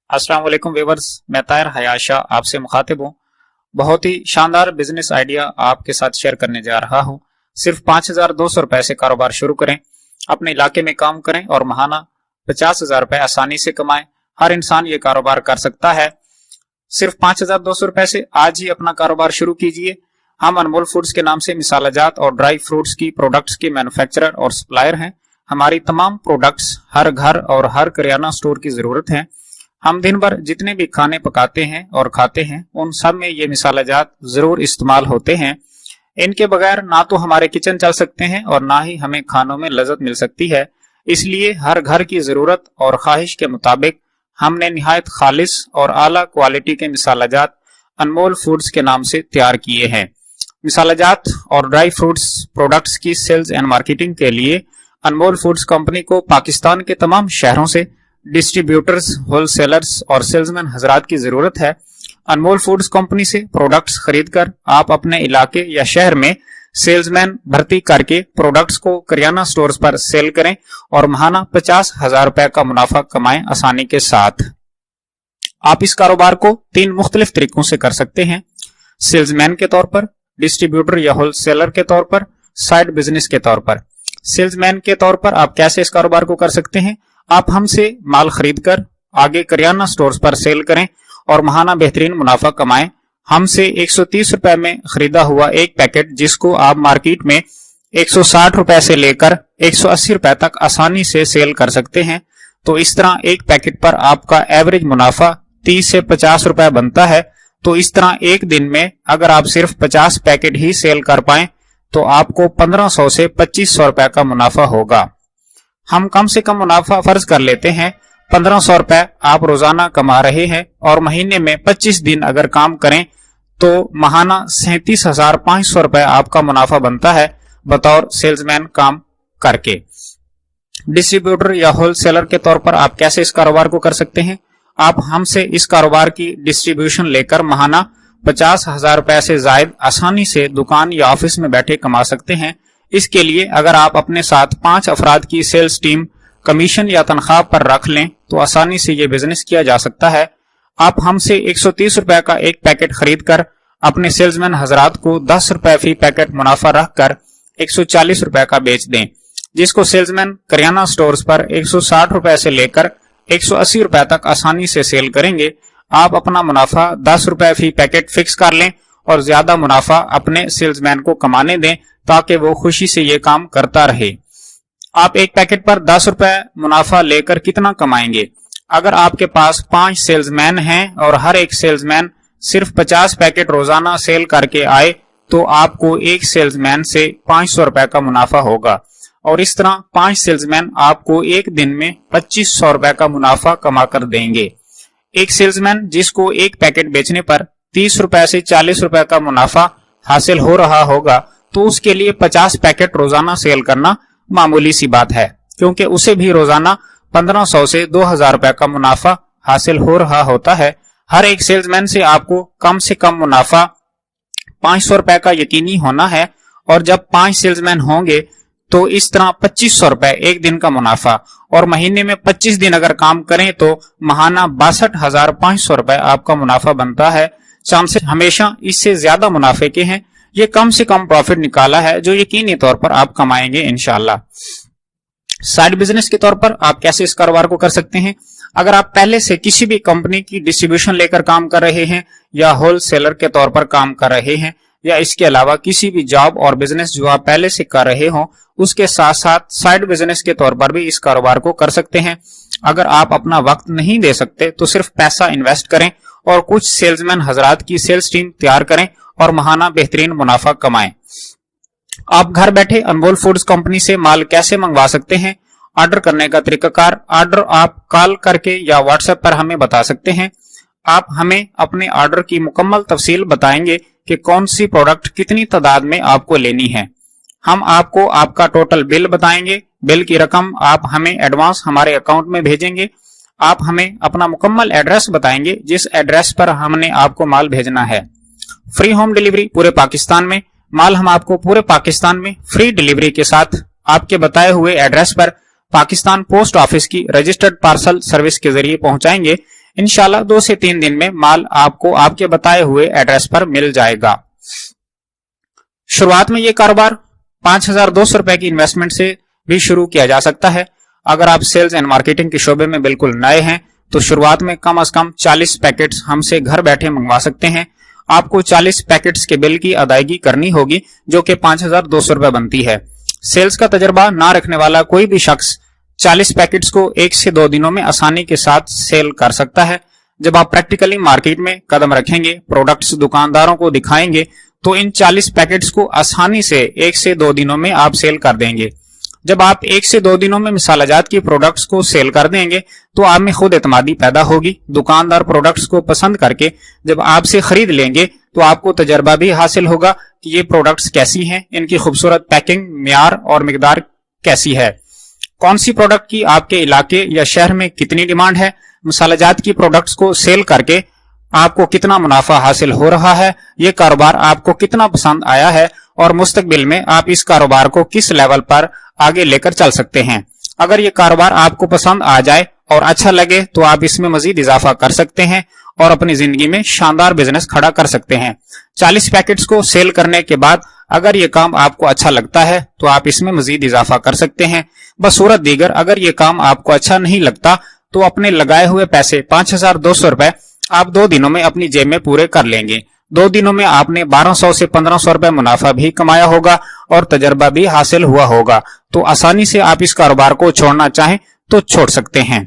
अस्सलाम वालेकुम व्यूअर्स, मैं ताहिर हयाशा आपसे मुखातिब हूँ। बहुत ही शानदार बिजनेस आइडिया आपके साथ शेयर करने जा रहा हूँ। सिर्फ 5,200 रुपए से कारोबार शुरू करें, अपने इलाके में काम करें और महाना 50,000 रुपए आसानी से कमाएं। हर इंसान ये कारोबार कर सकता है। सिर्फ 5,200 रुपए से आज ही अपना कारोबार शुरू कीजिए। हम अनमोल फूड्स के नाम से मिसालाजात और ड्राई फ्रूट्स की प्रोडक्ट्स के मैन्युफैक्चरर और सप्लायर हैं। हमारी तमाम प्रोडक्ट्स हर घर और हर करियाना स्टोर की जरूरत है। हम दिन भर जितने भी खाने पकाते हैं और खाते हैं उन सब में ये मिसालाजात जरूर इस्तेमाल होते हैं। इनके बगैर ना तो हमारे किचन चल सकते हैं और ना ही हमें खानों में लज्जत मिल सकती है। इसलिए हर घर की जरूरत और ख्वाहिश के मुताबिक हमने निहायत खालिस और आला क्वालिटी के मिसालाजात अनमोल फूड्स के नाम से तैयार किए हैं। मिसालाजात और ड्राई फ्रूट्स प्रोडक्ट्स की सेल्स एंड मार्केटिंग के लिए अनमोल फूड्स कंपनी को पाकिस्तान के तमाम शहरों से डिस्ट्रीब्यूटर्स, होलसेलर्स और सेल्समैन हजरात की जरूरत है। अनमोल फूड्स कंपनी से प्रोडक्ट्स खरीदकर आप अपने इलाके या शहर में सेल्समैन भर्ती करके प्रोडक्ट्स को करियाना स्टोर्स पर सेल करें और महाना 50,000 रुपए का मुनाफा कमाएं आसानी के साथ। आप इस कारोबार को 3 मुख्तलिफ तरीकों से कर सकते हैं। सेल्समैन के तौर पर, डिस्ट्रीब्यूटर या होलसेलर के तौर पर, साइड बिजनेस के तौर पर। सेल्समैन के तौर पर आप कैसे इस कारोबार को कर सकते हैं? आप हमसे माल खरीद कर आगे करियाना स्टोर्स पर सेल करें और महाना बेहतरीन मुनाफा कमाएं। हमसे 130 रुपए में खरीदा हुआ एक पैकेट, जिसको आप मार्केट में 160 रुपए से लेकर 180 रुपए तक आसानी से सेल कर सकते हैं। तो इस तरह एक पैकेट पर आपका एवरेज मुनाफा 30 से 50 रुपए बनता है। तो इस तरह एक दिन में अगर आप सिर्फ 50 पैकेट ही सेल कर पाएं तो आपको 1500 से 2500 रुपए का मुनाफा होगा। हम कम से कम मुनाफा फर्ज कर लेते हैं 1500 रुपए आप रोजाना कमा रहे हैं और महीने में 25 दिन अगर काम करें तो महाना 37,500 रुपए आपका मुनाफा बनता है बतौर सेल्समैन काम करके। डिस्ट्रीब्यूटर या होलसेलर के तौर पर आप कैसे इस कारोबार को कर सकते हैं? आप हमसे इस कारोबार की डिस्ट्रीब्यूशन लेकर महाना 50,000 रुपए से जायद आसानी से दुकान या ऑफिस में बैठे कमा सकते हैं। इसके लिए अगर आप अपने साथ 5 अफराद की सेल्स टीम कमीशन या तनख्वाह पर रख लें तो आसानी से ये बिजनेस किया जा सकता है। आप हमसे 130 रुपए का एक पैकेट खरीद कर अपने सेल्समैन हजरात को 10 रुपए फी पैकेट मुनाफा रखकर 140 रुपए का बेच दें, जिसको सेल्समैन करियाना स्टोर्स पर 160 रुपए से लेकर 180 रुपए तक आसानी से सेल करेंगे। आप अपना मुनाफा 10 रुपए फी पैकेट फिक्स कर लें और ज्यादा मुनाफा अपने सेल्समैन को कमाने दें ताकि वो खुशी से ये काम करता रहे। आप एक पैकेट पर 10 रुपए मुनाफा लेकर कितना कमाएंगे? अगर आपके पास 5 सेल्समैन हैं और हर एक सेल्समैन सिर्फ 50 पैकेट रोजाना सेल करके आए तो आपको एक सेल्समैन से 500 रुपए का मुनाफा होगा और इस तरह 5 सेल्समैन आपको एक दिन में 2500 रुपए का मुनाफा कमा कर देंगे। एक सेल्समैन जिसको एक पैकेट बेचने पर 30 रुपए से 40 रुपए का मुनाफा हासिल हो रहा होगा तो उसके लिए 50 पैकेट रोजाना सेल करना मामूली सी बात है, क्योंकि उसे भी रोजाना 1500 से 2000 रुपए का मुनाफा हासिल हो रहा होता है। हर एक सेल्समैन से कम मुनाफा 500 रुपए का यकीनी होना है और जब 5 सेल्समैन होंगे तो इस तरह 2500 रुपए एक दिन का मुनाफा और महीने में 25 दिन अगर काम करें तो महाना 62,500 रुपए आपका मुनाफा बनता है। चांसेस हमेशा इससे ज्यादा मुनाफे के हैं। ये कम से कम प्रॉफिट निकाला है जो यकीनी तौर पर आप कमाएंगे इंशाल्लाह। साइड बिजनेस के तौर पर आप कैसे इस कारोबार को कर सकते हैं? अगर आप पहले से किसी भी कंपनी की डिस्ट्रीब्यूशन लेकर काम कर रहे हैं या होलसेलर के तौर पर काम कर रहे हैं या इसके अलावा किसी भी जॉब और बिजनेस जो आप पहले से कर रहे हो उसके साथ साथ साइड बिजनेस के तौर पर भी इस कारोबार को कर सकते हैं। अगर आप अपना वक्त नहीं दे सकते तो सिर्फ पैसा इन्वेस्ट करें और कुछ सेल्समैन हजरात की सेल्स टीम तैयार करें और महाना बेहतरीन मुनाफा कमाएं। आप घर बैठे अनमोल फूड्स कंपनी से माल कैसे मंगवा सकते हैं? ऑर्डर करने का तरीकाकार ऑर्डर आप कॉल करके या व्हाट्सएप पर हमें बता सकते हैं। आप हमें अपने ऑर्डर की मुकम्मल तफसील बताएंगे कि कौन सी प्रोडक्ट कितनी तादाद में आपको लेनी है। हम आपको आपका टोटल बिल बताएंगे। बिल की रकम आप हमें एडवांस हमारे अकाउंट में भेजेंगे। आप हमें अपना मुकम्मल एड्रेस बताएंगे जिस एड्रेस पर हमने आपको माल भेजना है। फ्री होम डिलीवरी पूरे पाकिस्तान में। माल हम आपको पूरे पाकिस्तान में फ्री डिलीवरी के साथ आपके बताए हुए एड्रेस पर पाकिस्तान पोस्ट ऑफिस की रजिस्टर्ड पार्सल सर्विस के जरिए पहुंचाएंगे। इंशाल्लाह 2 से 3 दिन में माल आपको आपके बताए हुए एड्रेस पर मिल जाएगा। शुरुआत में ये कारोबार 5,200 रुपए की इन्वेस्टमेंट से भी शुरू किया जा सकता है। अगर आप सेल्स एंड मार्केटिंग के शोबे में बिल्कुल नए हैं तो शुरुआत में कम से कम 40 पैकेट्स हमसे घर बैठे मंगवा सकते हैं। आपको 40 पैकेट्स के बिल की अदायगी करनी होगी जो कि 5,200 रुपए बनती है। सेल्स का तजर्बा ना रखने वाला कोई भी शख्स 40 पैकेट्स को 1 से 2 दिनों में आसानी के साथ सेल कर सकता है। जब आप प्रैक्टिकली मार्केट में कदम रखेंगे, प्रोडक्ट्स दुकानदारों को दिखाएंगे तो इन 40 पैकेट्स को आसानी से 1 से 2 दिनों में आप सेल कर देंगे। जब आप 1 से 2 दिनों में मिसालाजात की प्रोडक्ट्स को सेल कर देंगे तो आप में खुद एतमादी पैदा होगी। दुकानदार प्रोडक्ट्स को पसंद करके जब आपसे खरीद लेंगे तो आपको तजर्बा भी हासिल होगा कि ये प्रोडक्ट्स कैसी हैं, इनकी खूबसूरत पैकिंग, म्यार और मिकदार कैसी है, कौन सी प्रोडक्ट की आपके इलाके या शहर में कितनी डिमांड है, मिसालाजात की प्रोडक्ट्स को सेल करके आपको कितना मुनाफा हासिल हो रहा है, ये कारोबार आपको कितना पसंद आया है और मुस्तकबिल में आप इस कारोबार को किस लेवल पर आगे लेकर चल सकते हैं। अगर ये कारोबार आपको पसंद आ जाए और अच्छा लगे तो आप इसमें मजीद इजाफा कर सकते हैं और अपनी जिंदगी में शानदार बिजनेस खड़ा कर सकते हैं। 40 पैकेट्स को सेल करने के बाद अगर ये काम आपको अच्छा लगता है तो आप इसमें मजीद इजाफा कर सकते हैं। बसूरत दीगर अगर ये काम आपको अच्छा नहीं लगता तो अपने लगाए हुए पैसे 5,200 रुपए आप 2 दिनों में अपनी जेब में पूरे कर लेंगे। 2 दिनों में आपने 1,200 से 1,500 रुपए मुनाफा भी कमाया होगा और तजर्बा भी हासिल हुआ होगा। तो आसानी से आप इस कारोबार को छोड़ना चाहें तो छोड़ सकते हैं।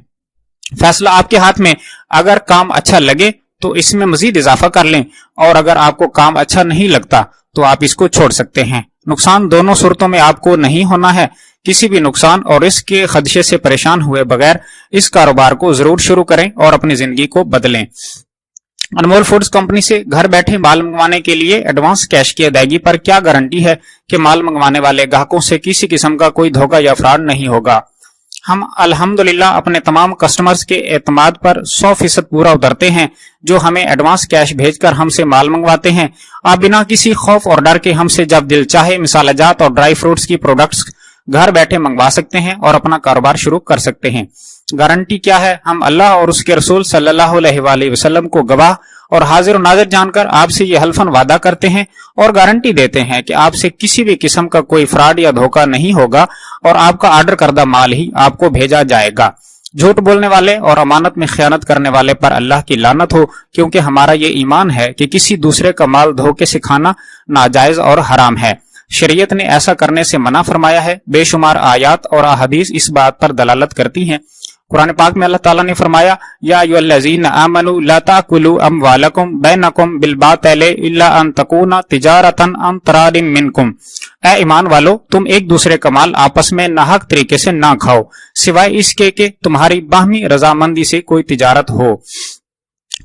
फैसला आपके हाथ में। अगर काम अच्छा लगे तो इसमें मजीद इजाफा कर लें और अगर आपको काम अच्छा नहीं लगता तो आप इसको छोड़ सकते हैं। नुकसान दोनों सूरतों में आपको नहीं होना है। किसी भी नुकसान और रिस्क के खदशे से परेशान हुए बगैर इस कारोबार को जरूर शुरू करें और अपनी जिंदगी को बदलें। अनमोल फूड्स कंपनी से घर बैठे माल मंगवाने के लिए एडवांस कैश की अदायगी पर क्या गारंटी है कि माल मंगवाने वाले ग्राहकों से किसी किस्म का कोई धोखा या फ्रॉड नहीं होगा। हम अल्हम्दुलिल्लाह अपने तमाम कस्टमर्स के एतमाद पर 100% पूरा उतरते हैं जो हमें एडवांस कैश भेजकर हमसे माल मंगवाते हैं। आप बिना किसी खौफ और डर के हमसे जब दिल चाहे मिसालाजात और ड्राई फ्रूट्स की प्रोडक्ट्स घर बैठे मंगवा सकते हैं और अपना कारोबार शुरू कर सकते हैं। गारंटी क्या है? हम अल्लाह और उसके रसूल सल्लल्लाहु अलैहि वसल्लम को गवाह और हाजिर और नाजिर जानकर आपसे ये हल्फन वादा करते हैं और गारंटी देते हैं कि आपसे किसी भी किस्म का कोई फ्रॉड या धोखा नहीं होगा और आपका ऑर्डर करदा माल ही आपको भेजा जाएगा। झूठ बोलने वाले और अमानत में खयानत करने वाले पर अल्लाह की लानत हो, क्योंकि हमारा ये ईमान है कि किसी दूसरे का माल धोखे से खाना नाजायज और हराम है। शरीयत ने ऐसा करने से मना फरमाया है। बेशुमार आयात और अहदीस इस बात पर दलालत करती हैं। कुरान पाक में अल्लाह ताला ने फरमाया, या अय्युहल्लज़ीना आमनू ला ताकुलू अमवालकुम बैनकुम बिलबातिल इल्ला अन तकूना तिजारतन अन तरादिम मिनकुम। ए ईमान वालो, तुम एक दूसरे का माल आपस में नाहक तरीके से ना खाओ सिवाय इसके कि तुम्हारी बाहमी रजामंदी से कोई तिजारत हो।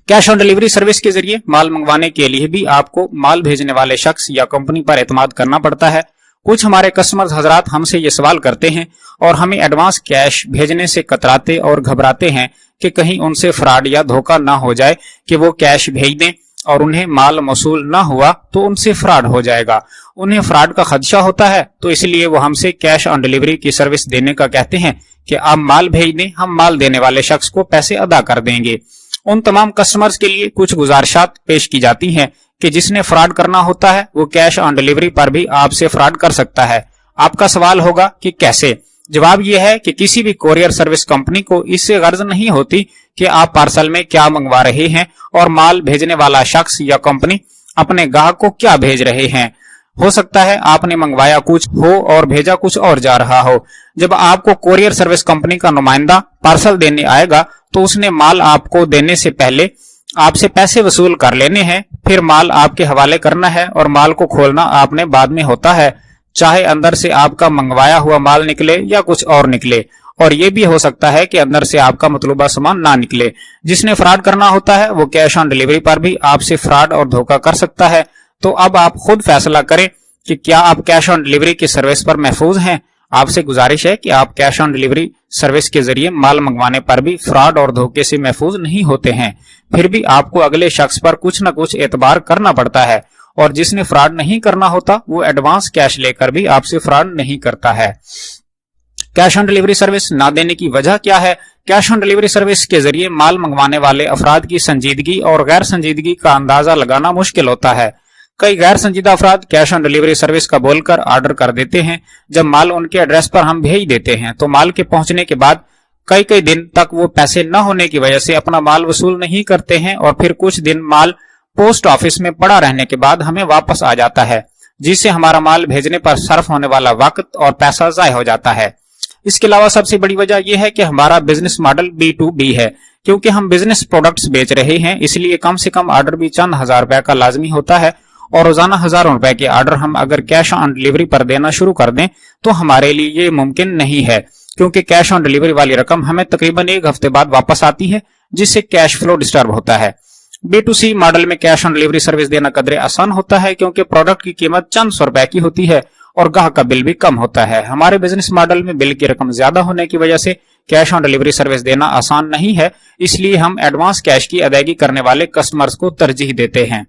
कैश ऑन डिलीवरी सर्विस के जरिए माल मंगवाने के लिए भी आपको माल भेजने वाले शख्स या कंपनी पर एतमाद करना पड़ता है। कुछ हमारे कस्टमर्स हजरात हमसे ये सवाल करते हैं और हमें एडवांस कैश भेजने से कतराते और घबराते हैं कि कहीं उनसे फ्रॉड या धोखा ना हो जाए कि वो कैश भेज दें और उन्हें माल मौसूल ना हुआ तो उनसे फ्रॉड हो जाएगा। उन्हें फ्रॉड का खदशा होता है तो इसलिए वो हमसे कैश ऑन डिलीवरी की सर्विस देने का कहते हैं कि आप माल भेज दें, हम माल देने वाले शख्स को पैसे अदा कर देंगे। उन तमाम कस्टमर्स के लिए कुछ गुजारिशात पेश की जाती हैं कि जिसने फ्रॉड करना होता है वो कैश ऑन डिलीवरी पर भी आपसे फ्रॉड कर सकता है। आपका सवाल होगा कि कैसे? जवाब यह है कि किसी भी कोरियर सर्विस कंपनी को इससे गर्ज नहीं होती कि आप पार्सल में क्या मंगवा रहे हैं और माल भेजने वाला शख्स या कंपनी अपने ग्राहक को क्या भेज रहे हैं। हो सकता है आपने मंगवाया कुछ हो और भेजा कुछ और जा रहा हो। जब आपको कोरियर सर्विस कंपनी का नुमाइंदा पार्सल देने आएगा तो उसने माल आपको देने से पहले आपसे पैसे वसूल कर लेने हैं, फिर माल आपके हवाले करना है और माल को खोलना आपने बाद में होता है, चाहे अंदर से आपका मंगवाया हुआ माल निकले या कुछ और निकले। और ये भी हो सकता है कि अंदर से आपका मतलूबा सामान ना निकले। जिसने फ्रॉड करना होता है वो कैश ऑन डिलीवरी पर भी आपसे फ्रॉड और धोखा कर सकता है। तो अब आप खुद फैसला करें कि क्या आप कैश ऑन डिलीवरी की सर्विस पर महफूज हैं। आपसे गुजारिश है कि आप कैश ऑन डिलीवरी सर्विस के जरिए माल मंगवाने पर भी फ्रॉड और धोखे से महफूज नहीं होते हैं। फिर भी आपको अगले शख्स पर कुछ न कुछ एतबार करना पड़ता है और जिसने फ्रॉड नहीं करना होता वो एडवांस कैश लेकर भी आपसे फ्रॉड नहीं करता है। कैश ऑन डिलीवरी सर्विस ना देने की वजह क्या है कैश ऑन डिलीवरी सर्विस के जरिए माल मंगवाने वाले अफराद की संजीदगी और गैर संजीदगी का अंदाजा लगाना मुश्किल होता है। कई गैर संजीदा अफराद कैश ऑन डिलीवरी सर्विस का बोलकर ऑर्डर कर देते हैं। जब माल उनके एड्रेस पर हम भेज देते हैं तो माल के पहुंचने के बाद कई कई दिन तक वो पैसे न होने की वजह से अपना माल वसूल नहीं करते हैं और फिर कुछ दिन माल पोस्ट ऑफिस में पड़ा रहने के बाद हमें वापस आ जाता है, जिससे हमारा माल भेजने पर सर्फ होने वाला वक्त और पैसा ज़ाय हो जाता है। इसके अलावा सबसे बड़ी वजह यह है कि हमारा बिजनेस मॉडल B2B है। क्योंकि हम बिजनेस प्रोडक्ट्स बेच रहे हैं, इसलिए कम से कम ऑर्डर भी चंद हजार रुपए का लाजमी होता है और रोजाना हजारों रुपए के ऑर्डर हम अगर कैश ऑन डिलीवरी पर देना शुरू कर दें तो हमारे लिए ये मुमकिन नहीं है, क्योंकि कैश ऑन डिलीवरी वाली रकम हमें तकरीबन एक हफ्ते बाद वापस आती है, जिससे कैश फ्लो डिस्टर्ब होता है। B2C मॉडल में कैश ऑन डिलीवरी सर्विस देना कदरे आसान होता है, क्योंकि प्रोडक्ट की कीमत चंद सौ रुपए की होती है और ग्राहक का बिल भी कम होता है। हमारे बिजनेस मॉडल में बिल की रकम ज्यादा होने की वजह से कैश ऑन डिलीवरी सर्विस देना आसान नहीं है, इसलिए हम एडवांस कैश की अदायगी करने वाले कस्टमर्स को तरजीह देते हैं।